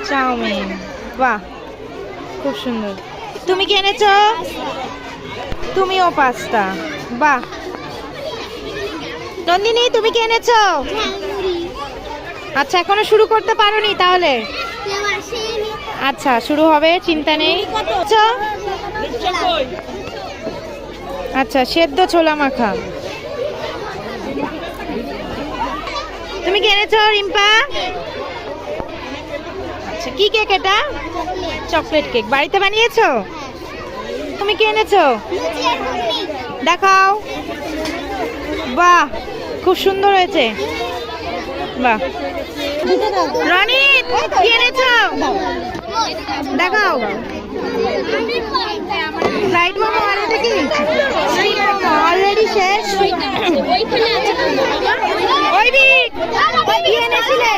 Chowmein, বাহ খুব সুন্দর। তুমি কি এনেছো? তুমিও পাস্তা, বাহ। নন্দিনী তুমি কি এনেছো? আচ্ছা এখনো শুরু করতে পারোনি তাহলে? আচ্ছা শুরু হবে, চিন্তা নেই। আচ্ছা সেদ্ধ ছোলা মাখা। তুমি কি এনেছো রিম্পা? আচ্ছা কি কেক এটা? Chocolate cake. বাড়িতে বানিয়েছো? তুমি কি এনেছো? দেখাও, বাহ খুব সুন্দর হয়েছে, বাহ। রনিত কি এনেছো? দেখাও। ফ্রাইড মোমো অলরেডি শেষ। ওই কি এনেছিলে?